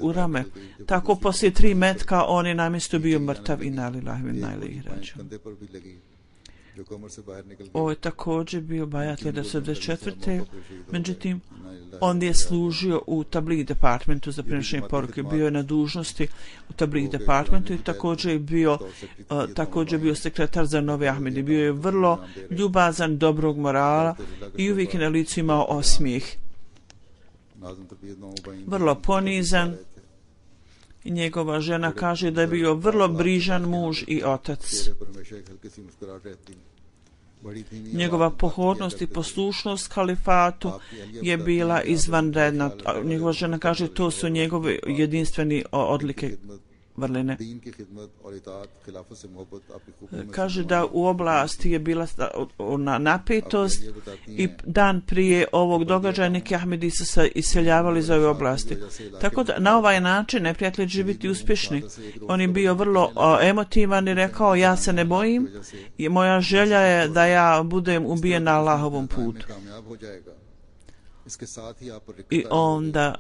u rame. Tako poslije 3 metka on je namjesto bio mrtav i nalilahi min ilaihi rađiun. Ovo je također bio bajat 1974. Međutim, on je služio u Tabligh departmentu za prenošenje poruke. Bio je na dužnosti u Tabligh departmentu i također je bio sekretar za Novi Ahmedi. Bio je vrlo ljubazan, dobrog morala i uvijek je na licu imao osmijeh. Vrlo ponizan. I njegova žena kaže da je bio vrlo brižan muž i otac. Njegova pohodnost i poslušnost kalifatu je bila izvanredna. Njegova žena kaže to su njegove jedinstveni odlike vrline. Kaže da u oblasti je bila napetost i dan prije ovog događaja neki Ahmedi su se iseljavali iz ove oblasti. Tako da na ovaj način neprijatelji će biti uspješni. On je bio vrlo emotivan i rekao ja se ne bojim i moja želja je da ja budem ubijen na Allahovom putu. I onda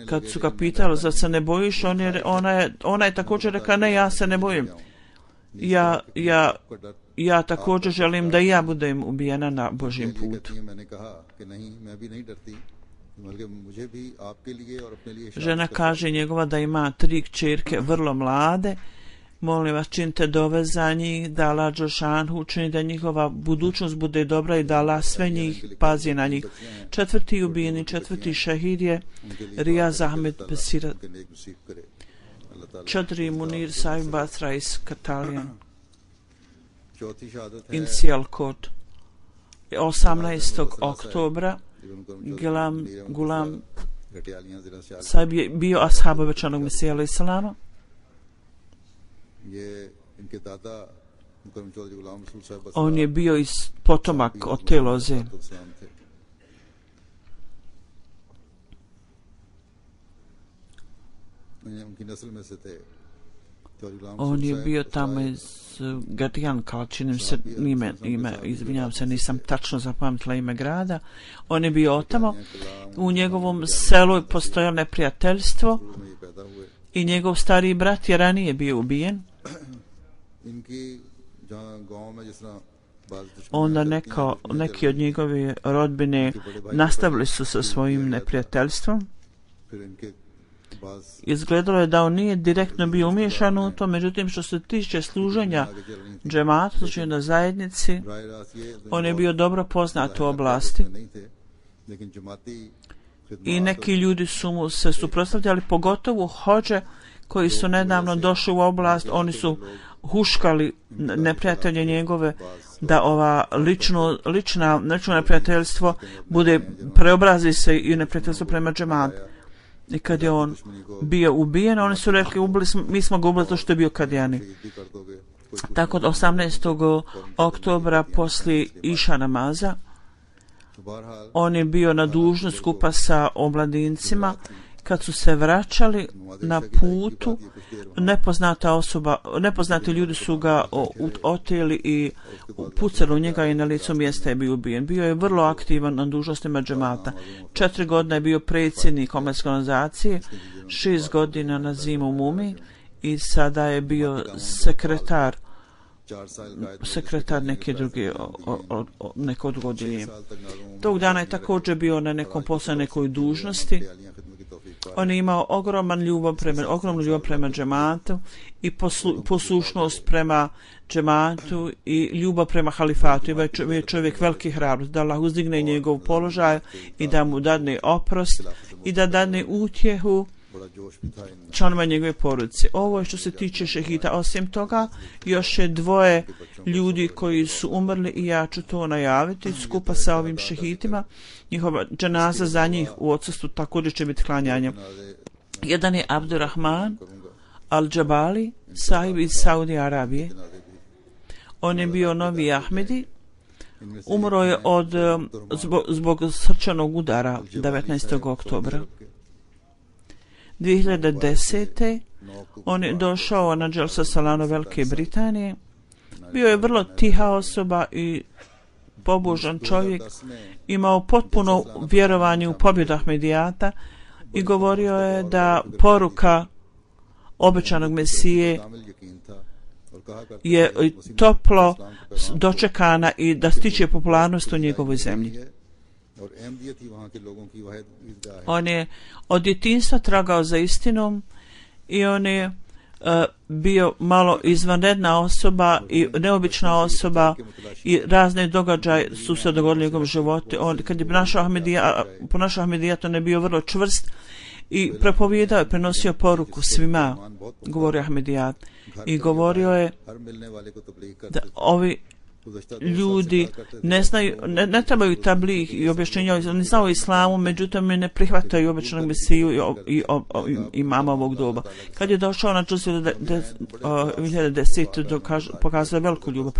kad su ga pitali zar se ne bojiš, ona je također rekla ne, ja se ne bojim. Ja također želim da i ja budem ubijena na Božjem putu. Žena kaže njegova da ima 3 kćerke vrlo mlade. Molim vas, činite dove za njih, da Allah Đelšanhu učini da njihova budućnost bude dobra i da Allah sve njih pazi na njih. 4. ubijeni, 4. šehid je Rijaz Ahmed Besira. 4. Munir Saib Batra iz Katalijan. Inicial kod. 18. oktobra Gulam Saib je bio ashab obećanog Mesija alejhi selama. On je bio iz potomak od te loze. On je bio tamo iz Gadijan, kao činim se ime, izvinjavam se, nisam tačno zapamtila ime grada. On je bio otamo. U njegovom selu je postojalo neprijateljstvo i njegov stariji brat je ranije bio ubijen. Onda neki od njegove rodbine nastavili su sa svojim neprijateljstvom. Izgledalo je da on nije direktno bio umiješan u to, međutim što se tiče služenja džematu, služenja na zajednici, on je bio dobro poznat u oblasti. I neki ljudi su mu se suprotstavljali, pogotovo hođe koji su nedavno došli u oblast, oni su huškali neprijatelje njegove da ova lično neprijateljstvo preobrazi se i neprijateljstvo prema džematu. I kad je on bio ubijen, oni su rekli mi smo ga ubili to što je bio Kadijani. Tako od 18. oktobra poslije iša namaza on je bio na dužnost skupa sa omladincima. Kad su se vraćali na putu, nepoznati ljudi su ga oteli i pucali u njega i na licu mjesta je bio ubijen. Bio je vrlo aktivan na dužnostima džemata. 4 godine je bio predsjednik omladinske organizacije, 6 godina na zimu u Mumi i sada je bio sekretar sekretar neke druge neko odgodilje. Tog dana je također bio na nekom poslu, nekoj dužnosti. On je imao ogromnu ljubav prema džematu i poslušnost prema džematu i ljubav prema halifatu. Ima je čovjek veliki hrabrost da Allah uzdigne njegov položaj i da mu dadne oprost i da dadne utjehu članova njegove porodice. Ovo je što se tiče šehida. Osim toga, još je dvoje ljudi koji su umrli i ja ću to najaviti skupa sa ovim šehidima. Njihova dženaza za njih u odsustvu također će biti klanjanje. Jedan je Abdurrahman Al-Džabali, sahib iz Saudi Arabije. On je bio Novi Ahmedi. Umro je zbog srčanog udara 19. oktobra. 2010. on je došao na Dželsa Salano Velike Britanije. Bio je vrlo tiha osoba i pobožan čovjek. Imao potpuno vjerovanje u pobjedu Ahmedijata i govorio je da poruka obećanog Mesije je toplo dočekana i da stiče popularnost u njegovoj zemlji. On je od djetinjstva tragao za istinom i on je bio malo izvanredna osoba i neobična osoba i razne događaje su se dogodili u njegovom životu. Kad je ponašao Ahmedijat, on je bio vrlo čvrst i prepovijedao je, prenosio poruku svima, govorio Ahmedijat, i govorio je da ovi ljudi ne trebaju tabligh i objašnjenja, oni znaju o islamu, međutim ne prihvataju običnog Mesiju i imama ovog doba. Kad je došao na Džuzu 2010. pokazao veliku ljubav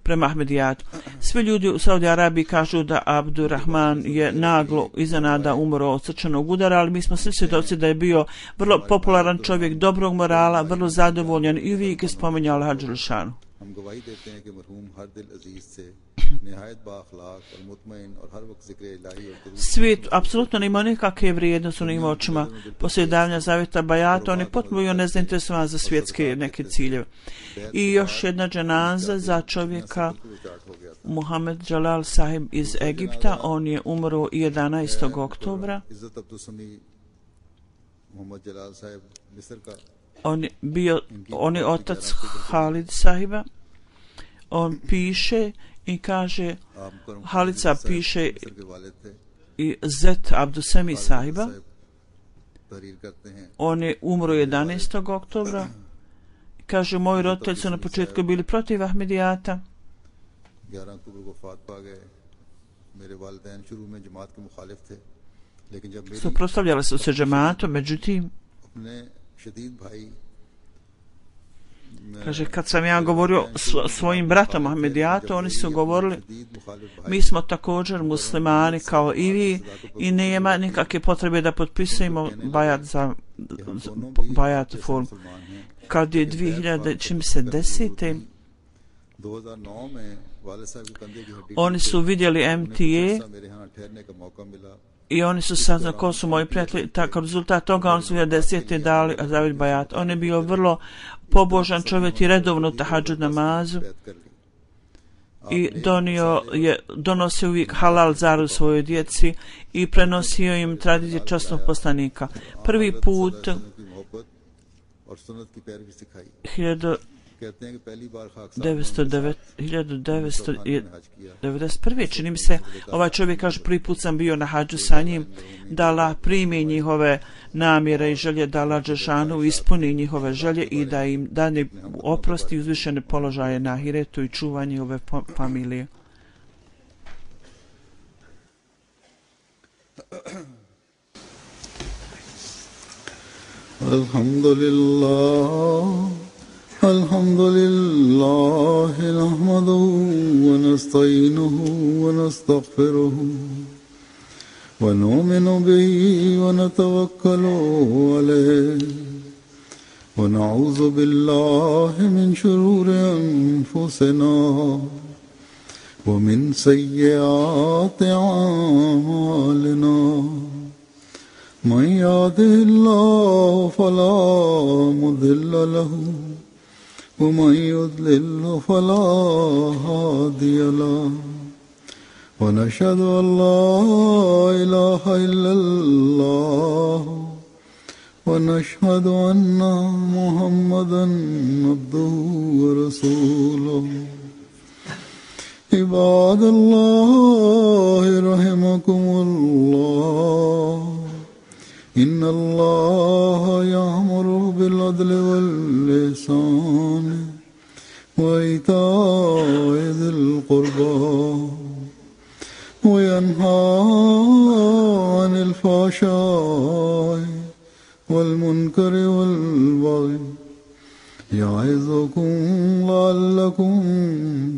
prema Ahmedijatu. Svi ljudi u Saudi Arabiji kažu da Abdurrahman je naglo iznenada umro od srčanog udara, ali mi smo svi svjedoci da je bio vrlo popularan čovjek, dobrog morala, vrlo zadovoljan i uvijek je spominjao Allaha dželešanu. हम गवाही देते हैं कि मरहूम हर दिल अजीज से निहायत बाअखलाक और मुतमईन और हर वक्त जिक्र इलाही और svijet apsolutno nema nikakve vrijednosti u njim očima. Poslije davanja zavjeta bajata on je potpuno bio nezainteresovan za svjetske neke ciljeve. I još jedna dženaza za čovjeka Muhammed Jalal Sahib iz Egipta. On je umro 11. oktobra. On je otac Halid Sahiba. On piše i kaže, Halica piše i Zet Abdusemi Sahiba. On je umro 11. oktobra. Kaže, moji roditelji su na početku bili protiv Ahmedijata. Suprotstavljali su se džematom, međutim, kaže, kad sam ja govorio svojim bratom Ahmedijatu, oni su govorili, mi smo također muslimani kao i vi i nema nikakve potrebe da potpisujemo bajat form. Kad je 2010. oni su vidjeli MTA i oni su saznali ko su moji prijatelji. Kao rezultat toga oni su 2010. dali Zavid bajat. On je bio vrlo pobožan čovjek i redovno tahadžud namazu i donosio uvijek halal zaru svojoj djeci i prenosio im tradicije časnog poslanika. Prvi put 1991. čini mi se, ovaj čovjek kaže, prvi put sam bio na hađu sa njim, da Allah primi njihove namjere i želje, da Allah dželešanu ispuni njihove želje i da im dane oprosti i uzvišene položaje na ahiretu i čuva njihove familije. Alhamdulillah الحمد لله نحمده ونستعينه ونستغفره ونؤمن به ونتوكل عليه ونعوذ بالله من شرور أنفسنا ومن سيئات أعمالنا من يهده الله فلا مضل له ومن يضلل فلا هادي له ونشهد أن لا إله إلا الله ونشهد أن محمدا عبده ورسوله عباد الله رحمكم الله إن الله يأمر بالعدل والإحسان وإيتاء ذي القربى وينهى عن الفحشاء والمنكر والبغي يعظكم لعلكم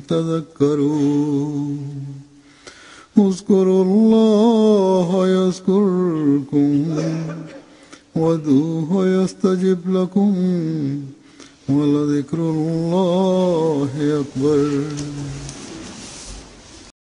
تذكرون اذكروا الله يذكركم وادعوه يستجب لكم ولذكر الله أكبر.